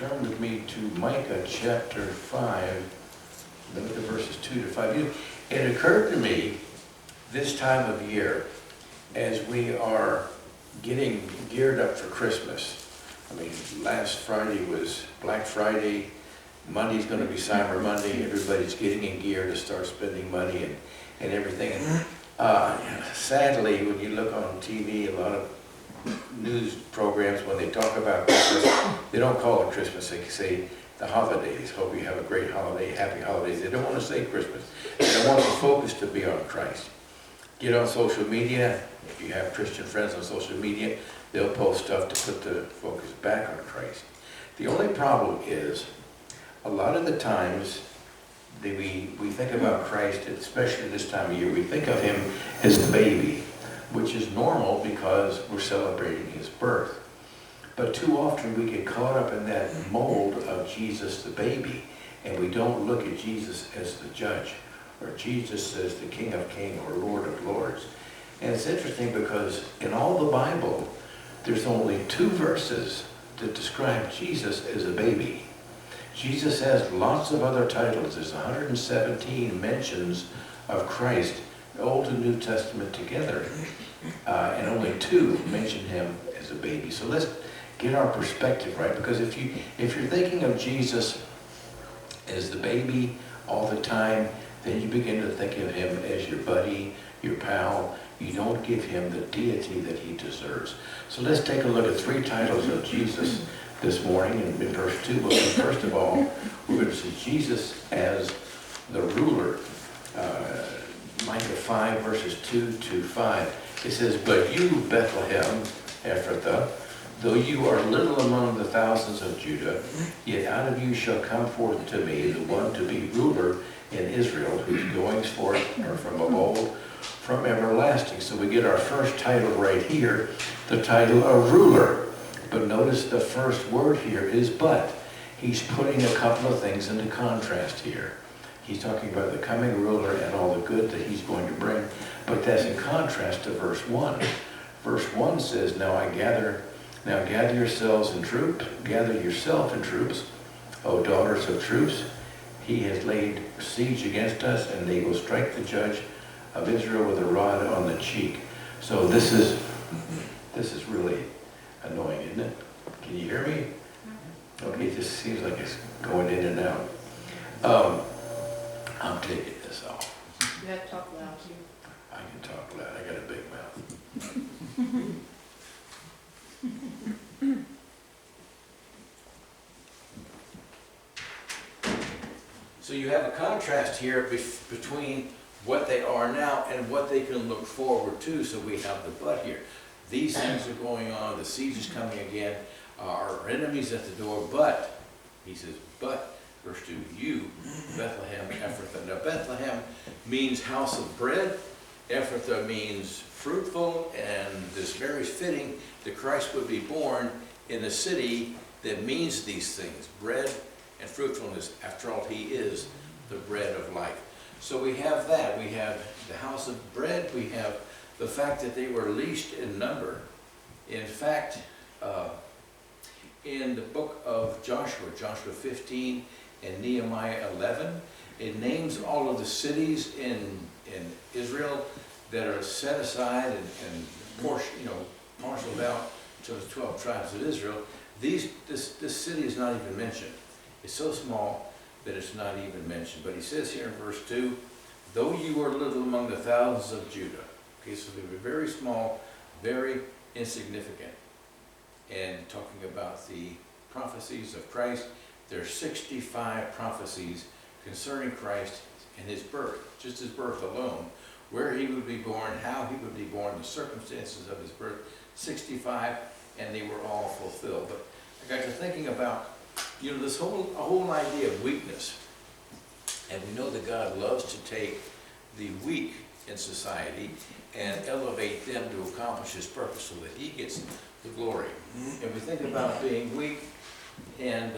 turn with me to Micah chapter 5, look at verses 2 to 5. It occurred to me this time of year, as we are getting geared up for Christmas. I mean, last Friday was Black Friday. Monday's going to be Cyber Monday. Everybody's getting in gear to start spending money and everything. And sadly, when you look on TV, a lot of news programs, when they talk about Christmas, they don't call it Christmas. They say the holidays. Hope you have a great holiday, happy holidays. They don't want to say Christmas. They want the focus to be on Christ. Get on social media. If you have Christian friends on social media, they'll post stuff to put the focus back on Christ. The only problem is, a lot of the times that we think about Christ, especially this time of year, we think of him as a baby, which is normal because we're celebrating his birth. But too often we get caught up in that mold of Jesus the baby, and we don't look at Jesus as the judge, or Jesus as the King of Kings or Lord of Lords. And it's interesting because in all the Bible, there's only 2 verses that describe Jesus as a baby. Jesus has lots of other titles. There's 117 mentions of Christ, Old and New Testament together, and only 2 mention him as a baby. So let's get our perspective right, because if you're thinking of Jesus as the baby all the time, then you begin to think of him as your buddy, your pal. You don't give him the deity that he deserves. So let's take a look at 3 titles of Jesus this morning. In verse 2, we'll see, first of all, we're going to see Jesus as the ruler. Micah 5, verses 2 to 5. It says, "But you, Bethlehem, Ephrathah, though you are little among the thousands of Judah, yet out of you shall come forth to me the one to be ruler in Israel, whose goings forth are from of old, from everlasting." So we get our first title right here, the title of ruler. But notice the first word here is but. He's putting a couple of things into contrast here. He's talking about the coming ruler and all the good that he's going to bring. But that's in contrast to verse 1. Verse 1 says, Now gather yourselves in troops, gather yourself in troops, O daughters of troops. He has laid siege against us, and they will strike the judge of Israel with a rod on the cheek. So this is really annoying, isn't it? Can you hear me? Okay, it just seems like it's going in and out. I'm taking this off. You have to talk loud too. I can talk loud. I got a big mouth. So you have a contrast here between what they are now and what they can look forward to. So we have the but here. These things are going on. The siege is coming again. Our enemies at the door. But, he says, but, verse 2, you, Bethlehem, Ephrathah. Now, Bethlehem means house of bread. Ephrathah means fruitful. And this very fitting that Christ would be born in a city that means these things, bread and fruitfulness. After all, he is the bread of life. So we have that. We have the house of bread. We have the fact that they were least in number. In fact, in the book of Joshua, Joshua 15 and Nehemiah 11, it names all of the cities in Israel that are set aside and parceled out to the 12 tribes of Israel. This city is not even mentioned. It's so small that it's not even mentioned. But he says here in verse 2, though you are little among the thousands of Judah. Okay, so they were very small, very insignificant. And talking about the prophecies of Christ, there are 65 prophecies concerning Christ and his birth, just his birth alone, where he would be born, how he would be born, the circumstances of his birth, 65, and they were all fulfilled. But I got to thinking about, this whole idea of weakness. And we know that God loves to take the weak in society and elevate them to accomplish his purpose so that he gets the glory. And we think about being weak, and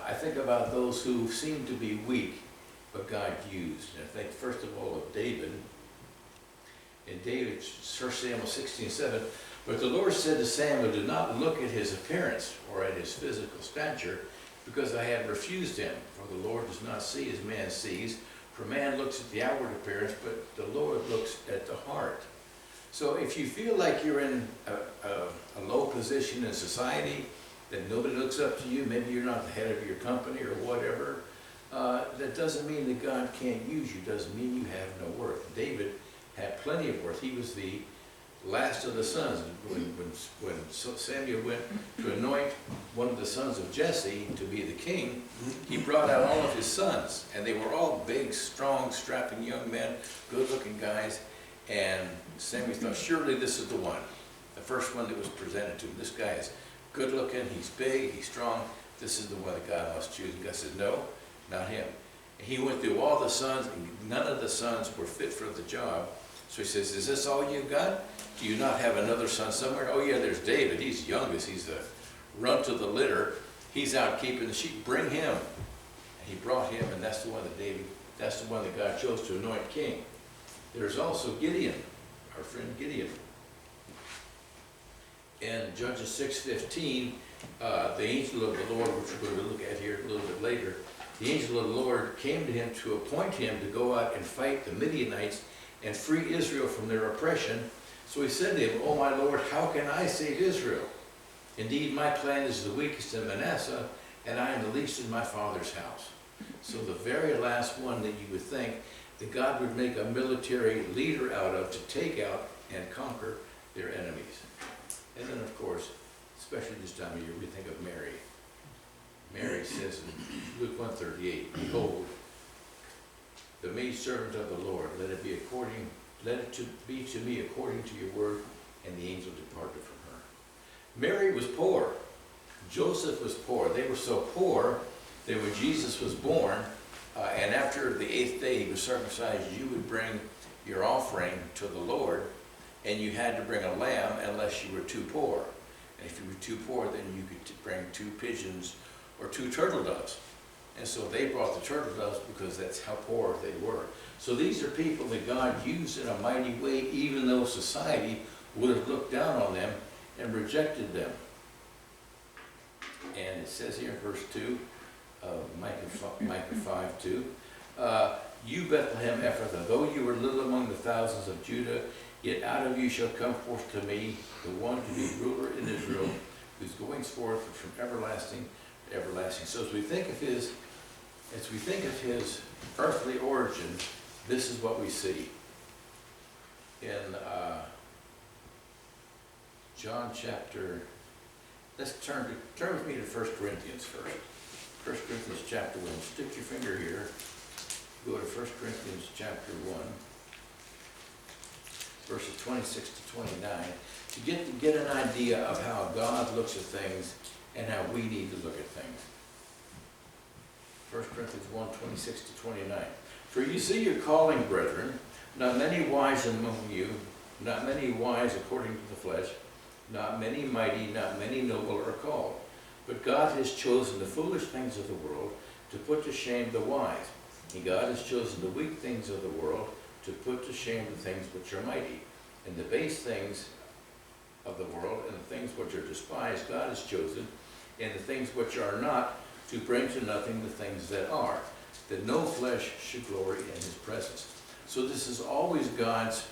I think about those who seem to be weak, but God used. And I think first of all of David. In David, 1 Samuel 16:7, but the Lord said to Samuel, do not look at his appearance or at his physical stature. because I had refused him. For the Lord does not see as man sees, for man looks at the outward appearance, but the Lord looks at the heart. So if you feel like you're in a low position in society, that nobody looks up to you, maybe you're not the head of your company or whatever, that doesn't mean that God can't use you, doesn't mean you have no worth. David had plenty of worth. He was the last of the sons. When Samuel went to anoint one of the sons of Jesse to be the king, he brought out all of his sons, and they were all big, strong, strapping young men, good-looking guys, and Samuel thought, surely this is the one, the first one that was presented to him. This guy is good-looking, he's big, he's strong, this is the one that God must choose. And God said, no, not him. And he went through all the sons, and none of the sons were fit for the job. So he says, is this all you've got? Do you not have another son somewhere? Oh yeah, there's David. He's youngest. He's the runt of the litter. He's out keeping the sheep. Bring him. And he brought him, and that's the one that God chose to anoint king. There's also Gideon, our friend Gideon. In Judges 6:15, the angel of the Lord, which we're going to look at here a little bit later, the angel of the Lord came to him to appoint him to go out and fight the Midianites and free Israel from their oppression. So he said to him, "Oh my Lord, how can I save Israel? Indeed, my clan is the weakest in Manasseh, and I am the least in my father's house." So the very last one that you would think that God would make a military leader out of to take out and conquer their enemies. And then, of course, especially this time of year, we think of Mary. Mary says in Luke 1:38, "Behold, the maidservant of the Lord, let it be to me according to your word," and the angel departed from her. Mary was poor. Joseph was poor. They were so poor that when Jesus was born, and after the 8th day he was circumcised, you would bring your offering to the Lord, and you had to bring a lamb unless you were too poor. And if you were too poor, then you could bring 2 pigeons or 2 turtle doves. And so they brought the turtle doves because that's how poor they were. So these are people that God used in a mighty way, even though society would have looked down on them and rejected them. And it says here in verse 2 of Micah 5:2, "You Bethlehem Ephrathah, though you are little among the thousands of Judah, yet out of you shall come forth to me the one to be ruler in Israel, whose goings forth are from everlasting to everlasting." So as we think of his earthly origin, this is what we see. In John chapter, let's turn with me to 1 Corinthians first. 1 Corinthians chapter 1. Stick your finger here. Go to 1 Corinthians chapter 1, verses 26 to 29, to get an idea of how God looks at things and how we need to look at things. 1 Corinthians 1, 26 to 29. "For you see your calling, brethren, not many wise among you, not many wise according to the flesh, not many mighty, not many noble are called. But God has chosen the foolish things of the world to put to shame the wise. And God has chosen the weak things of the world to put to shame the things which are mighty. And the base things of the world and the things which are despised God has chosen, and the things which are not, to bring to nothing the things that are, that no flesh should glory in his presence." So this is always God's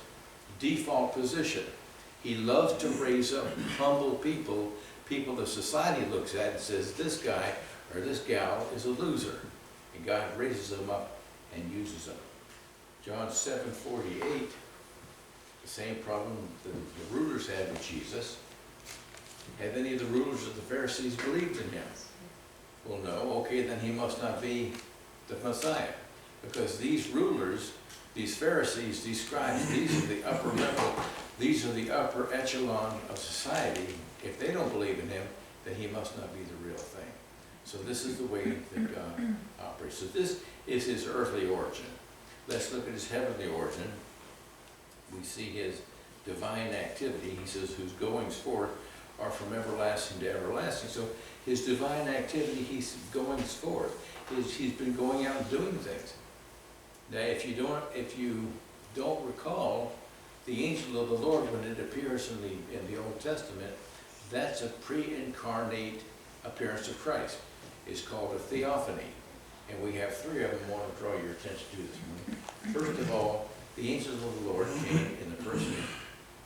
default position. He loves to raise up humble people that society looks at and says, this guy or this gal is a loser. And God raises them up and uses them. John 7:48, the same problem the rulers had with Jesus. Have any of the rulers of the Pharisees believed in him? Well, no. Okay, then he must not be the Messiah. Because these rulers, these Pharisees, these scribes, these are the upper level, these are the upper echelon of society. If they don't believe in him, then he must not be the real thing. So this is the way that God operates. So this is his earthly origin. Let's look at his heavenly origin. We see his divine activity. He says, whose goings forth are from everlasting to everlasting. So his divine activity, he's goings forth. He's been going out and doing things. Now, if you don't recall, the angel of the Lord, when it appears in the Old Testament, that's a pre-incarnate appearance of Christ. is called a theophany. And we have three of them I want to draw your attention to this morning. First of all, the angels of the Lord came in the person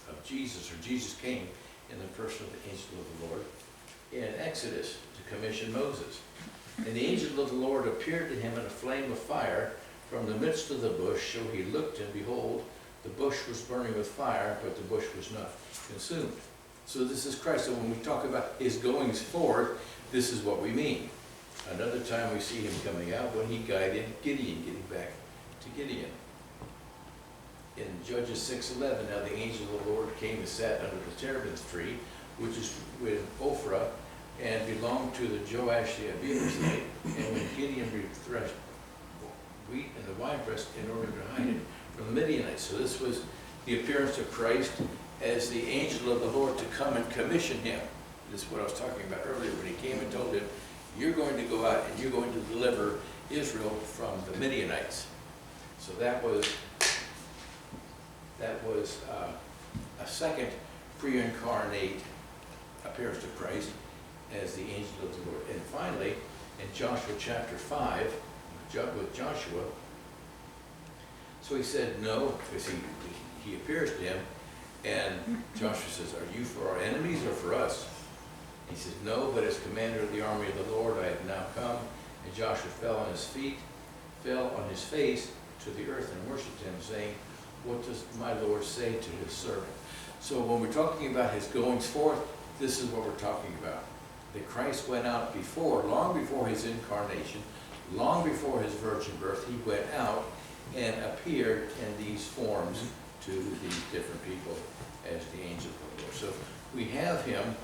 of Jesus, or Jesus came in the person of the angel of the Lord in Exodus to commission Moses. And the angel of the Lord appeared to him in a flame of fire from the midst of the bush. So he looked, and behold, the bush was burning with fire, but the bush was not consumed. So this is Christ. So when we talk about his goings forth, this is what we mean. Another time we see him coming out when he guided Gideon, getting back to Gideon. In Judges 6:11, now the angel of the Lord came and sat under the terebinth tree, which is with Ophrah, and belonged to the Joash the Abiezrite. And when Gideon threshed wheat in the winepress in order to hide it from the Midianites. So this was the appearance of Christ as the angel of the Lord to come and commission him. This is what I was talking about earlier when he came and told him, you're going to go out and you're going to deliver Israel from the Midianites. So that was a second pre-incarnate appearance of Christ as the angel of the Lord. And finally, in Joshua chapter 5, with Joshua, so he said no, because he appears to him, and Joshua says, are you for our enemies or for us? He says, no, but as commander of the army of the Lord I have now come. And Joshua fell on his face to the earth and worshipped him, saying, what does my Lord say to his servant? So when we're talking about his goings forth, this is what we're talking about. That Christ went out before, long before his incarnation, long before his virgin birth, he went out and appeared in these forms to these different people as the angel of the Lord. So we have him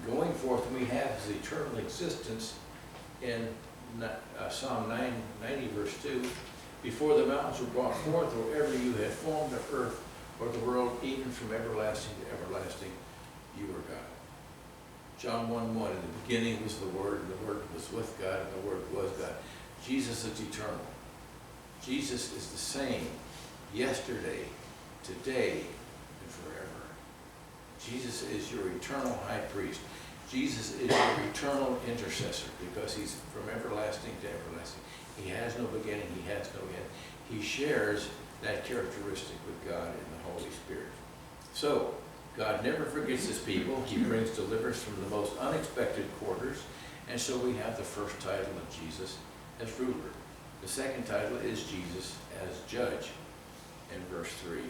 going forth, and we have his eternal existence in Psalm 90, verse 2. Before the mountains were brought forth, or ever you had formed the earth or the world, even from everlasting to everlasting, you are God. John 1:1, in the beginning was the Word, and the Word was with God, and the Word was God. Jesus is eternal. Jesus is the same yesterday, today, and forever. Jesus is your eternal high priest. Jesus is your eternal intercessor, because he's from everlasting to everlasting. He has no beginning, he has no end. He shares that characteristic with God and the Holy Spirit. So, God never forgets his people. He brings deliverance from the most unexpected quarters. And so we have the first title of Jesus as ruler. The second title is Jesus as judge in verse 3.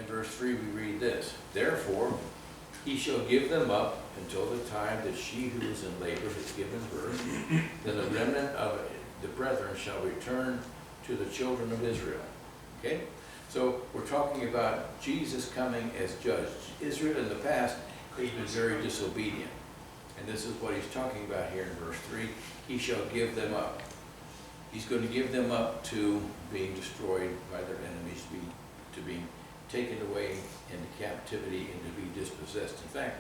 In verse 3 we read this, therefore he shall give them up until the time that she who is in labor has given birth. Then the remnant of the brethren shall return to the children of Israel. Okay? So we're talking about Jesus coming as judge. Israel in the past has been very disobedient. And this is what he's talking about here in verse 3. He shall give them up. He's going to give them up to being destroyed by their enemies, to being taken away into captivity and to be dispossessed. In fact,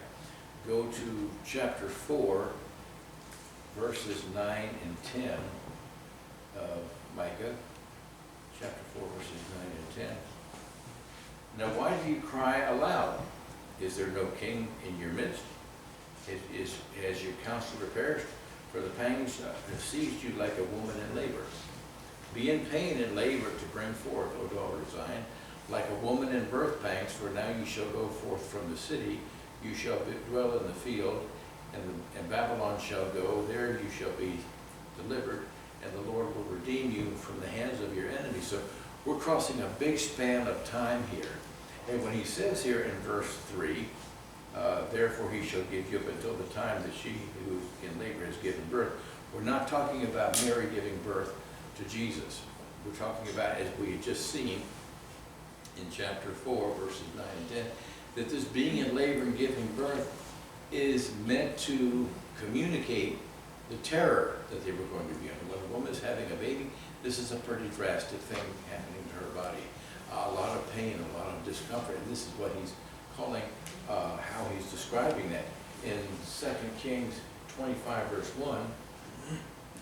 go to chapter 4, verses 9 and 10 of Micah. Chapter 4, verses 9 and 10. Now why do you cry aloud? Is there no king in your midst? Has your counselor perished? For the pangs have seized you like a woman in labor. Be in pain and labor to bring forth, O daughter of Zion, like a woman in birth pangs, for now you shall go forth from the city, you shall dwell in the field, and Babylon shall go, there you shall be delivered, and the Lord will redeem you from the hands of your enemies. So we're crossing a big span of time here. And when he says here in verse 3, therefore he shall give you up until the time that she who is in labor has given birth, we're not talking about Mary giving birth to Jesus. We're talking about, as we had just seen in chapter 4, verses 9 and 10, that this being in labor and giving birth is meant to communicate the terror that they were going to be under. When a woman is having a baby, this is a pretty drastic thing happening to her body. A lot of pain, a lot of discomfort, and this is what he's calling, how he's describing that. In 2 Kings 25, verse 1,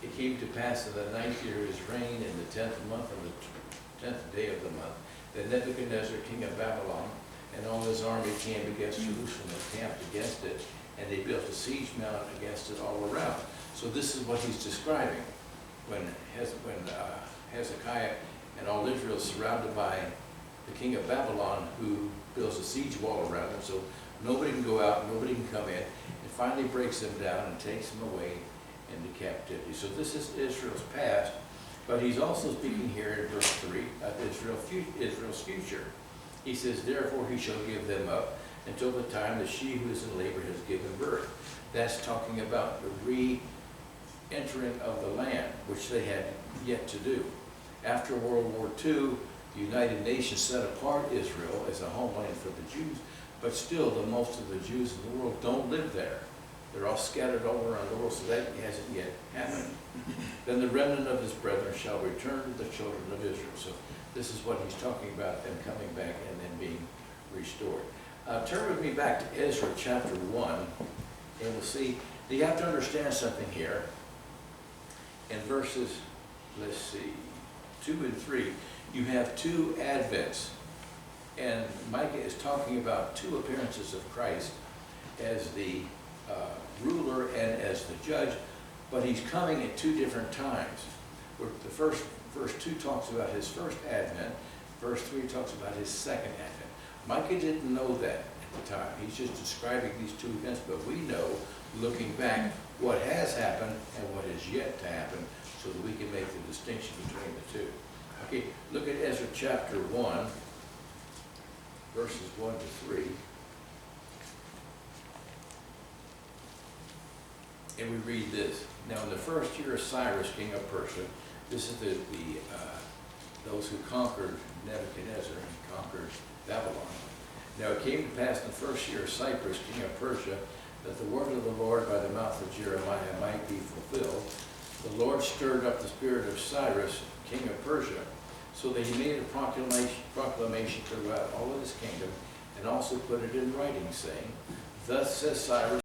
it came to pass in the 9th year of his reign, in the 10th month, on the 10th day of the month, that Nebuchadnezzar, king of Babylon, and all his army came against Jerusalem and camped against it. and they built a siege mound against it all around. So this is what he's describing when Hezekiah and all Israel is surrounded by the king of Babylon, who builds a siege wall around them, so nobody can go out, nobody can come in, and finally breaks them down and takes them away into captivity. So this is Israel's past, but he's also speaking here in verse 3 of Israel's future. He says, therefore he shall give them up until the time that she who is in labor has given birth. That's talking about the re-entering of the land, which they had yet to do. After World War II, the United Nations set apart Israel as a homeland for the Jews, but still most of the Jews in the world don't live there. They're all scattered all around the world, so that hasn't yet happened. Then the remnant of his brethren shall return to the children of Israel. So this is what he's talking about, them coming back and then being restored. Turn with me back to Ezra chapter 1, and we'll see. You have to understand something here. In verses, let's see, 2 and 3, you have two advents. And Micah is talking about two appearances of Christ as the ruler and as the judge, but he's coming at two different times. Where the verse 2 talks about his first advent, verse 3 talks about his second advent. Micah didn't know that at the time. He's just describing these two events, but we know, looking back, what has happened and what is yet to happen, so that we can make the distinction between the two. Okay, look at Ezra chapter 1, verses 1 to 3. And we read this. Now in the first year of Cyrus, king of Persia, this is those who conquered Nebuchadnezzar and conquered Babylon. Now it came to pass in the first year of Cyrus, king of Persia, that the word of the Lord by the mouth of Jeremiah might be fulfilled. The Lord stirred up the spirit of Cyrus, king of Persia, so that he made a proclamation throughout all of his kingdom, and also put it in writing, saying, thus says Cyrus,